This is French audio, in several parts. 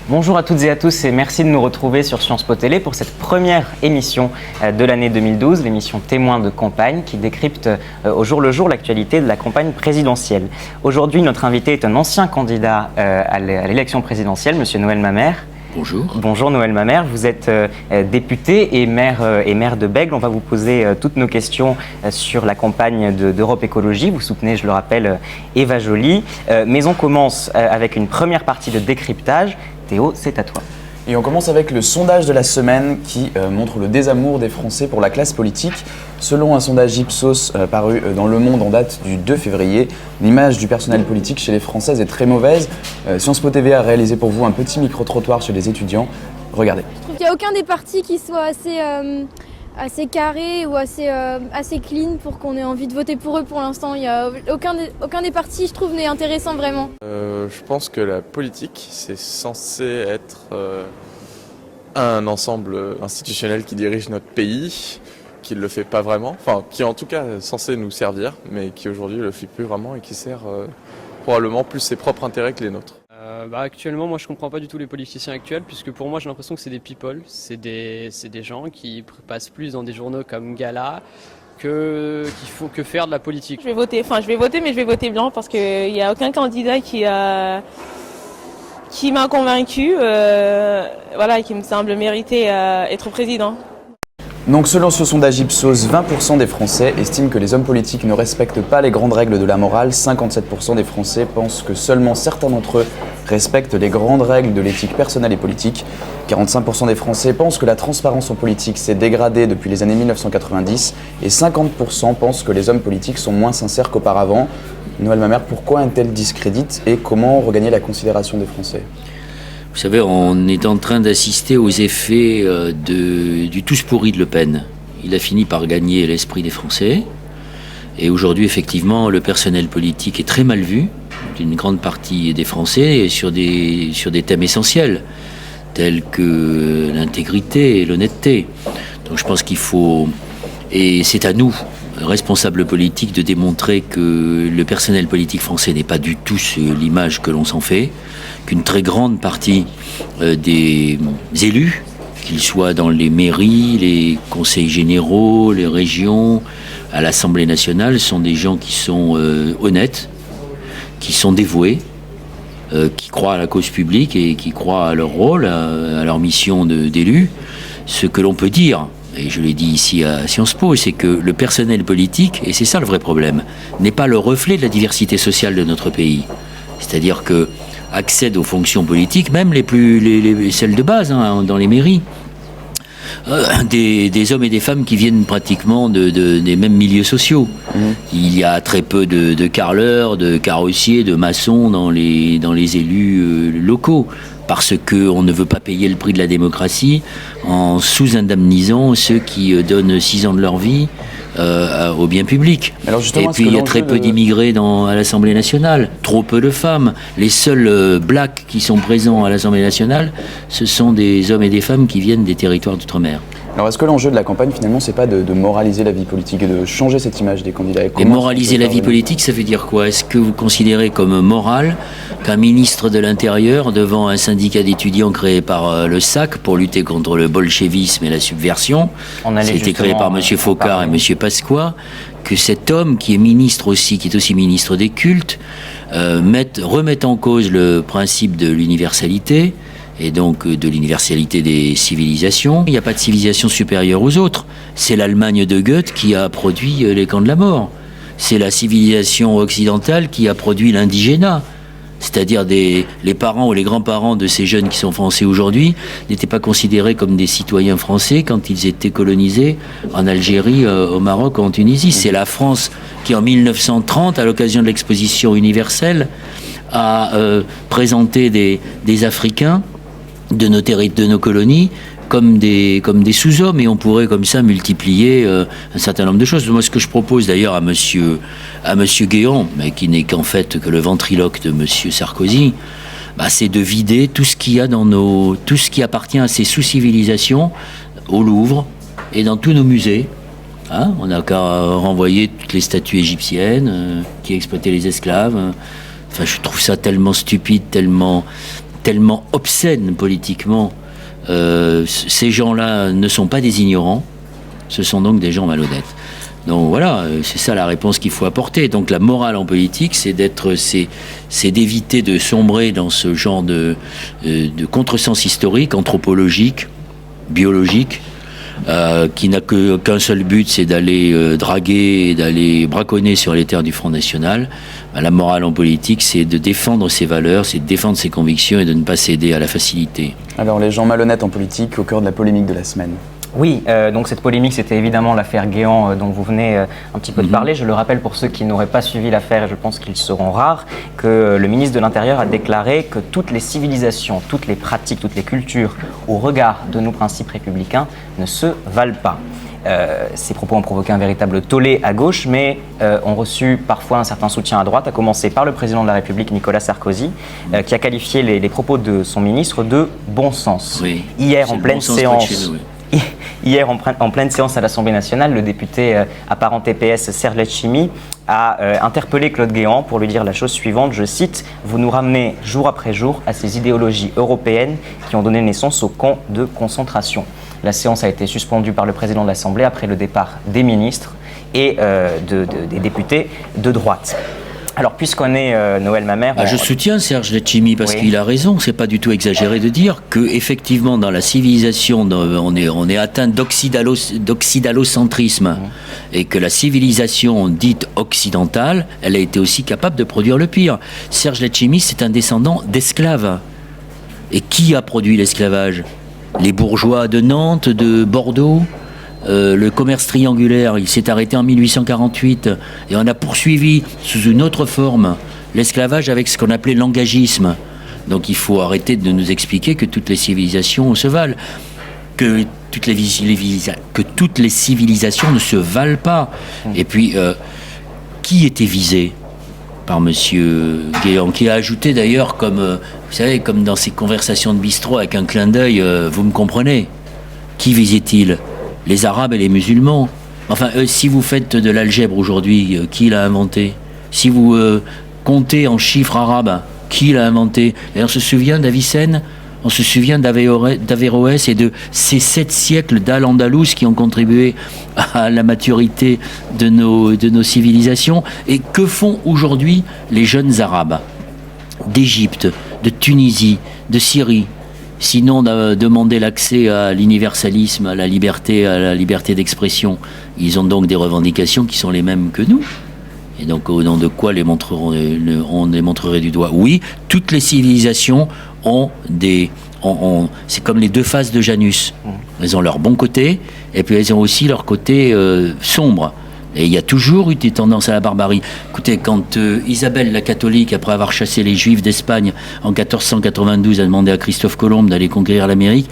Bonjour à toutes et à tous et merci de nous retrouver sur Sciences Po Télé pour cette première émission de l'année 2012, l'émission Témoins de campagne qui décrypte au jour le jour l'actualité de la campagne présidentielle. Aujourd'hui, notre invité est un ancien candidat à l'élection présidentielle, Monsieur Noël Mamère. Bonjour. Bonjour Noël Mamère, vous êtes député et maire de Bègles. On va vous poser toutes nos questions sur la campagne d'Europe Écologie. Vous soutenez, je le rappelle, Eva Joly. Mais on commence avec une première partie de décryptage. Théo, c'est à toi. Et on commence avec le sondage de la semaine qui montre le désamour des Français pour la classe politique. Selon un sondage Ipsos paru dans Le Monde en date du 2 février, l'image du personnel politique chez les Françaises est très mauvaise. Sciences Po TV a réalisé pour vous un petit micro-trottoir chez les étudiants. Regardez. Je trouve qu'il n'y a aucun des partis qui soit assez carré ou assez clean pour qu'on ait envie de voter pour eux pour l'instant. Il y a aucun des partis, je trouve, n'est intéressant vraiment. Je pense que la politique, c'est censé être un ensemble institutionnel qui dirige notre pays, qui ne le fait pas vraiment, enfin qui est en tout cas censé nous servir, mais qui aujourd'hui ne le fait plus vraiment et qui sert probablement plus ses propres intérêts que les nôtres. Actuellement, moi je comprends pas du tout les politiciens actuels, puisque pour moi j'ai l'impression que c'est des people, c'est des gens qui passent plus dans des journaux comme Gala qui font que faire de la politique. Je vais voter, mais je vais voter blanc parce qu'il n'y a aucun candidat qui m'a convaincu, qui me semble mériter être président. Donc selon ce sondage Ipsos, 20% des Français estiment que les hommes politiques ne respectent pas les grandes règles de la morale. 57% des Français pensent que seulement certains d'entre eux respectent les grandes règles de l'éthique personnelle et politique. 45% des Français pensent que la transparence en politique s'est dégradée depuis les années 1990 et 50% pensent que les hommes politiques sont moins sincères qu'auparavant. Noël Mamère, pourquoi un tel discrédit et comment regagner la considération des Français ? Vous savez, on est en train d'assister aux effets du tous pourri de Le Pen. Il a fini par gagner l'esprit des Français. Et aujourd'hui, effectivement, le personnel politique est très mal vu d'une grande partie des Français sur des thèmes essentiels, tels que l'intégrité et l'honnêteté. Donc je pense qu'il faut... Et c'est à nous, responsables politiques, de démontrer que le personnel politique français n'est pas du tout l'image que l'on s'en fait, qu'une très grande partie des élus, qu'ils soient dans les mairies, les conseils généraux, les régions, à l'Assemblée nationale, sont des gens qui sont honnêtes, qui sont dévoués, qui croient à la cause publique et qui croient à leur rôle, à leur mission d'élus. Ce que l'on peut dire, et je l'ai dit ici à Sciences Po, c'est que le personnel politique, et c'est ça le vrai problème, n'est pas le reflet de la diversité sociale de notre pays. C'est-à-dire que accèdent aux fonctions politiques, même celles de base, dans les mairies, des hommes et des femmes qui viennent pratiquement des mêmes milieux sociaux. Il y a très peu de carreleurs, de carrossiers, de maçons dans les élus locaux, parce qu'on ne veut pas payer le prix de la démocratie en sous-indemnisant ceux qui donnent 6 ans de leur vie au bien public. Et puis il y a très peu d'immigrés à l'Assemblée nationale, trop peu de femmes. Les seuls blacks qui sont présents à l'Assemblée nationale, ce sont des hommes et des femmes qui viennent des territoires d'outre-mer. Alors est-ce que l'enjeu de la campagne finalement c'est pas de moraliser la vie politique et de changer cette image des candidats ? Et moraliser la vie politique, ça veut dire quoi ? Est-ce que vous considérez comme moral qu'un ministre de l'Intérieur, devant un syndicat d'étudiants créé par le SAC pour lutter contre le bolchevisme et la subversion, c'était créé par M. Focard et M. Pasqua, que cet homme qui est ministre aussi, qui est aussi ministre des cultes, remette en cause le principe de l'universalité, et donc de l'universalité des civilisations. Il n'y a pas de civilisation supérieure aux autres. C'est l'Allemagne de Goethe qui a produit les camps de la mort. C'est la civilisation occidentale qui a produit l'indigénat. C'est-à-dire les parents ou les grands-parents de ces jeunes qui sont français aujourd'hui n'étaient pas considérés comme des citoyens français quand ils étaient colonisés en Algérie, au Maroc ou en Tunisie. C'est la France qui, en 1930, à l'occasion de l'exposition universelle, a présenté des Africains de nos colonies comme des sous-hommes, et on pourrait comme ça multiplier un certain nombre de choses. Moi, ce que je propose d'ailleurs à monsieur Guéant, mais qui n'est qu'en fait que le ventriloque de monsieur Sarkozy, c'est de vider tout ce qu'il y a tout ce qui appartient à ces sous-civilisations au Louvre et dans tous nos musées, Hein, on n'a qu'à renvoyer toutes les statues égyptiennes qui exploitaient les esclaves. Enfin, je trouve ça tellement stupide, tellement obscène politiquement. Ces gens-là ne sont pas des ignorants, ce sont donc des gens malhonnêtes. Donc voilà, c'est ça la réponse qu'il faut apporter. Donc la morale en politique, c'est d'éviter de sombrer dans ce genre de contresens historique, anthropologique, biologique, qui n'a qu'un seul but, c'est d'aller draguer et d'aller braconner sur les terres du Front National. La morale en politique, c'est de défendre ses valeurs, c'est de défendre ses convictions et de ne pas céder à la facilité. Alors les gens malhonnêtes en politique au cœur de la polémique de la semaine. Oui, donc cette polémique, c'était évidemment l'affaire Guéant dont vous venez un petit peu de parler. Je le rappelle pour ceux qui n'auraient pas suivi l'affaire, et je pense qu'ils seront rares, que le ministre de l'Intérieur a déclaré que toutes les civilisations, toutes les pratiques, toutes les cultures, au regard de nos principes républicains, ne se valent pas. Ces propos ont provoqué un véritable tollé à gauche, mais ont reçu parfois un certain soutien à droite, à commencer par le président de la République, Nicolas Sarkozy, qui a qualifié les propos de son ministre de bon sens. Oui, Hier, en pleine séance... Hier, en pleine séance à l'Assemblée nationale, le député apparenté PS Serge Letchimy a interpellé Claude Guéant pour lui dire la chose suivante, je cite, « Vous nous ramenez jour après jour à ces idéologies européennes qui ont donné naissance aux camps de concentration ». La séance a été suspendue par le président de l'Assemblée après le départ des ministres et des députés de droite. Alors, puisqu'on est Noël Mamère... Je soutiens Serge Letchimy parce Oui. qu'il a raison. C'est pas du tout exagéré de dire que effectivement dans la civilisation, on est atteint d'occidalocentrisme et que la civilisation dite occidentale, elle a été aussi capable de produire le pire. Serge Letchimy, c'est un descendant d'esclaves. Et qui a produit l'esclavage ? Les bourgeois de Nantes, de Bordeaux. Le commerce triangulaire, il s'est arrêté en 1848 et on a poursuivi sous une autre forme l'esclavage avec ce qu'on appelait l'engagisme. Donc il faut arrêter de nous expliquer que toutes les civilisations se valent, que toutes les civilisations ne se valent pas. Et puis, qui était visé par Monsieur Guéant, qui a ajouté d'ailleurs, comme vous savez, comme dans ces conversations de bistrot avec un clin d'œil, vous me comprenez, qui visait-il ? Les Arabes et les musulmans. Enfin, si vous faites de l'algèbre aujourd'hui, qui l'a inventé ? Si vous comptez en chiffres arabes, qui l'a inventé ? Et on se souvient d'Avicenne, on se souvient d'Averroès et de ces 7 siècles d'Al-Andalus qui ont contribué à la maturité de nos civilisations. Et que font aujourd'hui les jeunes Arabes d'Égypte, de Tunisie, de Syrie ? Sinon, demander l'accès à l'universalisme, à la liberté d'expression. Ils ont donc des revendications qui sont les mêmes que nous. Et donc, au nom de quoi on les montrerait du doigt ? Oui, toutes les civilisations ont c'est comme les deux faces de Janus. Elles ont leur bon côté, et puis elles ont aussi leur côté sombre. Et il y a toujours eu des tendances à la barbarie. Écoutez, quand Isabelle la catholique, après avoir chassé les Juifs d'Espagne en 1492, a demandé à Christophe Colomb d'aller conquérir l'Amérique,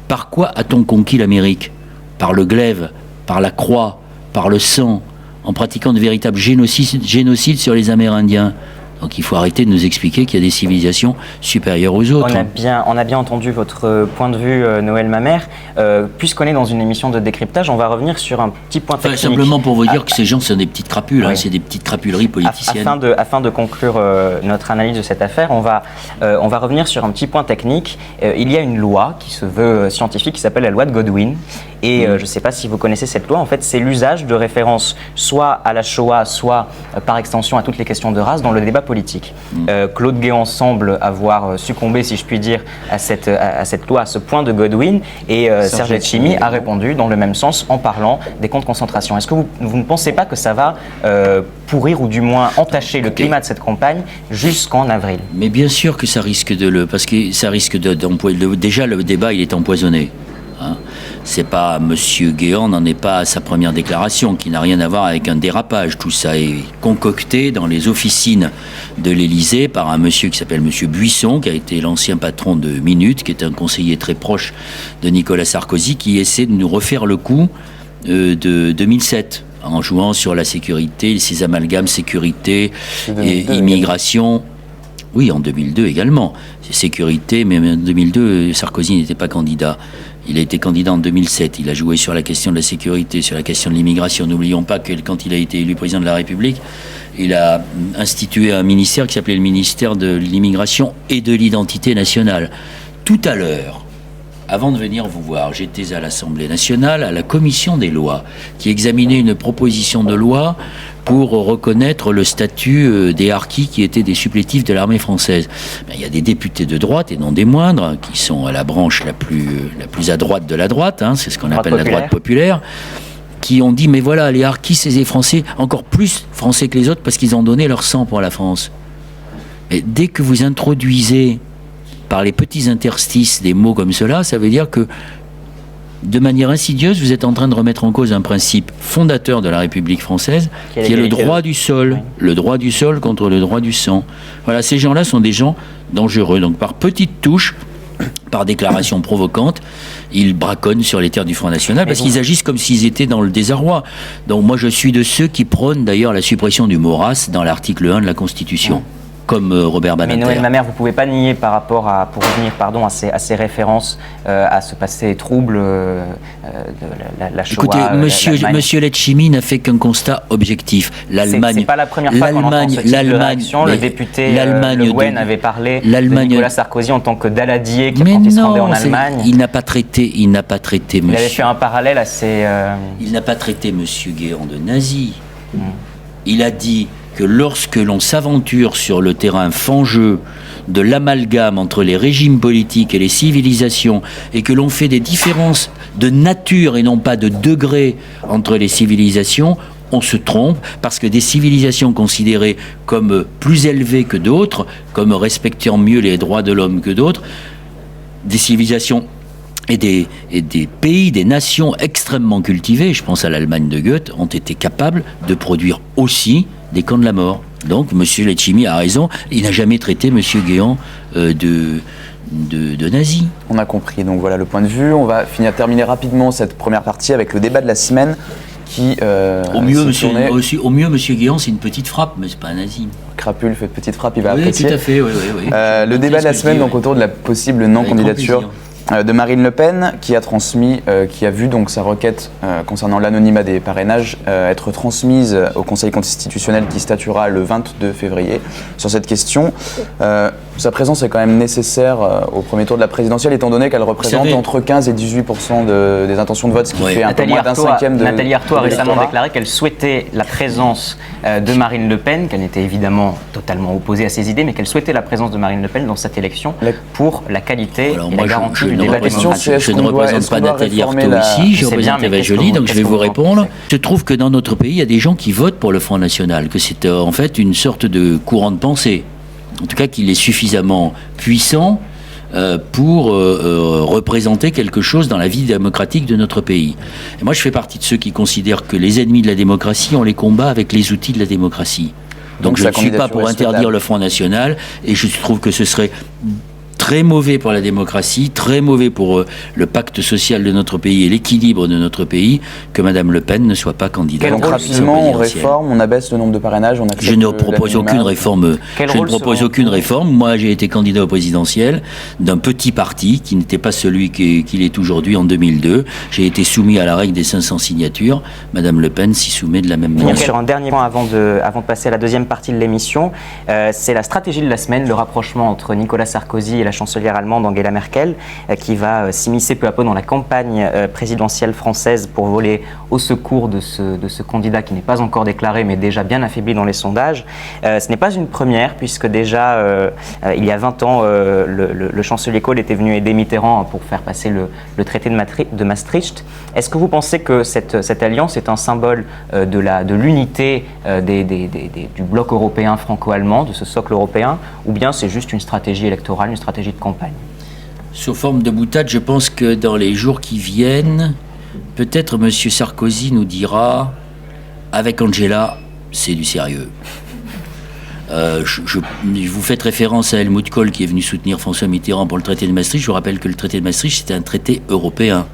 par quoi a-t-on conquis l'Amérique ? Par le glaive, par la croix, par le sang, en pratiquant de véritables génocides sur les Amérindiens. Donc il faut arrêter de nous expliquer qu'il y a des civilisations supérieures aux autres. On a bien entendu votre point de vue, Noël Mamère. Puisqu'on est dans une émission de décryptage, on va revenir sur un petit point technique. Simplement pour vous dire que ces gens sont des petites crapules, oui. C'est des petites crapuleries politiciennes. Afin de conclure notre analyse de cette affaire, on va revenir sur un petit point technique. Il y a une loi qui se veut scientifique qui s'appelle la loi de Godwin. Et je ne sais pas si vous connaissez cette loi. En fait, c'est l'usage de références soit à la Shoah, soit par extension à toutes les questions de race dans le débat politique. Claude Guéant semble avoir succombé, si je puis dire, à cette loi, à ce point de Godwin. Et Serge Letchimy a répondu dans le même sens en parlant des camps de concentration. Est-ce que vous ne pensez pas que ça va pourrir ou du moins entacher le climat de cette campagne jusqu'en avril ? Mais bien sûr que ça risque parce que ça risque déjà le débat il est empoisonné. Hein. C'est pas Monsieur Guéant n'en est pas à sa première déclaration, qui n'a rien à voir avec un dérapage. Tout ça est concocté dans les officines de l'Élysée par un monsieur qui s'appelle Monsieur Buisson, qui a été l'ancien patron de Minute, qui est un conseiller très proche de Nicolas Sarkozy, qui essaie de nous refaire le coup de 2007, en jouant sur la sécurité, ces amalgames sécurité et immigration. Oui, en 2002 également. Sécurité, mais en 2002, Sarkozy n'était pas candidat. Il a été candidat en 2007. Il a joué sur la question de la sécurité, sur la question de l'immigration. N'oublions pas que quand il a été élu président de la République, il a institué un ministère qui s'appelait le ministère de l'immigration et de l'identité nationale. Tout à l'heure, avant de venir vous voir, j'étais à l'Assemblée nationale, à la commission des lois, qui examinait une proposition de loi pour reconnaître le statut des harkis qui étaient des supplétifs de l'armée française. Il y a des députés de droite, et non des moindres, qui sont à la branche la plus à droite de la droite, hein, c'est ce qu'on appelle la droite populaire, qui ont dit, mais voilà, les harkis, c'est des Français, encore plus Français que les autres, parce qu'ils ont donné leur sang pour la France. Mais dès que vous introduisez par les petits interstices des mots comme cela, ça veut dire que de manière insidieuse, vous êtes en train de remettre en cause un principe fondateur de la République française, qui est le droit du sol. Oui. Le droit du sol contre le droit du sang. Voilà, ces gens-là sont des gens dangereux. Donc par petites touches, par déclarations provocantes, ils braconnent sur les terres du Front National parce qu'ils agissent comme s'ils étaient dans le désarroi. Donc moi je suis de ceux qui prônent d'ailleurs la suppression du mot race dans l'article 1 de la Constitution. Comme Robert Badinter. Mais Noël Mamère, vous ne pouvez pas nier par rapport à, pour revenir à ces références à ce passé trouble de la Shoah. Écoutez, monsieur Letchimy n'a fait qu'un constat objectif. L'Allemagne. C'est pas la première fois qu'on entend ce type de réaction. Le député Le Gouen avait parlé de Nicolas Sarkozy en tant que daladier quand il se rendait en Allemagne. Il n'a pas traité, monsieur. Il avait fait un parallèle assez. Il n'a pas traité monsieur Guéant de nazi. Il a dit que lorsque l'on s'aventure sur le terrain fangeux de l'amalgame entre les régimes politiques et les civilisations et que l'on fait des différences de nature et non pas de degré entre les civilisations, on se trompe parce que des civilisations considérées comme plus élevées que d'autres, comme respectant mieux les droits de l'homme que d'autres, des civilisations et des pays, des nations extrêmement cultivées, je pense à l'Allemagne de Goethe, ont été capables de produire aussi des camps de la mort. Donc, M. Letchimy a raison, il n'a jamais traité M. Guéant de nazi. On a compris, donc voilà le point de vue. On va terminer rapidement cette première partie avec le débat de la semaine qui... Au mieux, M. Guéant, c'est une petite frappe, mais c'est pas un nazi. Crapule fait petite frappe, il va oui, apprécier. Tout à fait, oui. Le débat de la semaine, donc autour de la possible non-candidature de Marine Le Pen, qui a vu donc sa requête concernant l'anonymat des parrainages être transmise au Conseil constitutionnel qui statuera le 22 février sur cette question. Sa présence est quand même nécessaire au premier tour de la présidentielle, étant donné qu'elle représente entre 15 et 18% des intentions de vote, ce qui fait un peu moins d'un cinquième de Nathalie Arthaud a récemment déclaré qu'elle souhaitait la présence de Marine Le Pen, qu'elle n'était évidemment totalement opposée à ses idées, mais qu'elle souhaitait la présence de Marine Le Pen dans cette élection pour la qualité et la garantie du débat démocratique. Je ne représente pas Nathalie Arthaud ici, je représente Eva Joly, donc je vais vous répondre. Je trouve que dans notre pays, il y a des gens qui votent pour le Front National, que c'est en fait une sorte de courant de pensée. En tout cas, qu'il est suffisamment puissant pour représenter quelque chose dans la vie démocratique de notre pays. Et moi, je fais partie de ceux qui considèrent que les ennemis de la démocratie, on les combat avec les outils de la démocratie. Donc je ne suis pas pour interdire le Front National, et je trouve que ce serait très mauvais pour la démocratie, très mauvais pour le pacte social de notre pays et l'équilibre de notre pays, que Mme Le Pen ne soit pas candidate. Donc rapidement, on réforme, on abaisse le nombre de parrainages, on accepte. Je ne propose aucune réforme. Moi, j'ai été candidat au présidentiel d'un petit parti qui n'était pas celui qu'il est aujourd'hui en 2002. J'ai été soumis à la règle des 500 signatures. Mme Le Pen s'y soumet de la même manière. Sur un dernier point avant de passer à la deuxième partie de l'émission, c'est la stratégie de la semaine, le rapprochement entre Nicolas Sarkozy et la chancelière allemande Angela Merkel, qui va s'immiscer peu à peu dans la campagne présidentielle française pour voler au secours de ce candidat qui n'est pas encore déclaré, mais déjà bien affaibli dans les sondages. Ce n'est pas une première, puisque déjà, il y a 20 ans, le chancelier Kohl était venu aider Mitterrand pour faire passer le traité de Maastricht. Est-ce que vous pensez que cette alliance est un symbole de l'unité du bloc européen franco-allemand, de ce socle européen, ou bien c'est juste une stratégie électorale, une stratégie de campagne? Sous forme de boutade, je pense que dans les jours qui viennent, peut-être M. Sarkozy nous dira, avec Angela, c'est du sérieux. Vous faites référence à Helmut Kohl qui est venu soutenir François Mitterrand pour le traité de Maastricht. Je vous rappelle que le traité de Maastricht, c'était un traité européen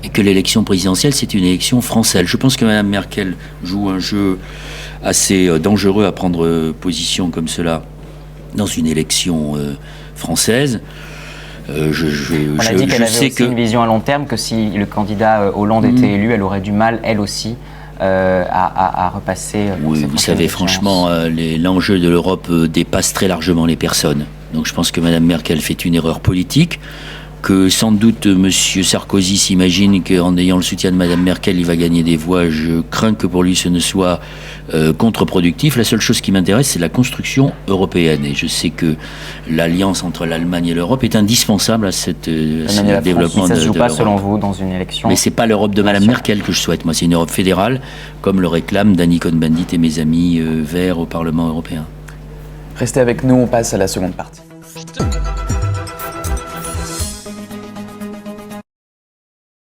et que l'élection présidentielle, c'est une élection française. Je pense que Mme Merkel joue un jeu assez dangereux à prendre position comme cela dans une élection française. On a dit qu'elle avait aussi une vision à long terme, que si le candidat Hollande était élu, elle aurait du mal, elle aussi, à repasser. Oui, vous savez, franchement, l'enjeu de l'Europe dépasse très largement les personnes. Donc je pense que Mme Merkel fait une erreur politique, que sans doute M. Sarkozy s'imagine qu'en ayant le soutien de Mme Merkel, il va gagner des voix. Je crains que pour lui ce ne soit contre-productif. La seule chose qui m'intéresse, c'est la construction européenne. Et je sais que l'alliance entre l'Allemagne et l'Europe est indispensable à ce développement de l'Europe. Ça ne se joue pas, selon vous, dans une élection. Mais c'est pas l'Europe de Mme Merkel que je souhaite. Moi, c'est une Europe fédérale, comme le réclament Danny Cohn-Bendit et mes amis verts au Parlement européen. Restez avec nous, on passe à la seconde partie.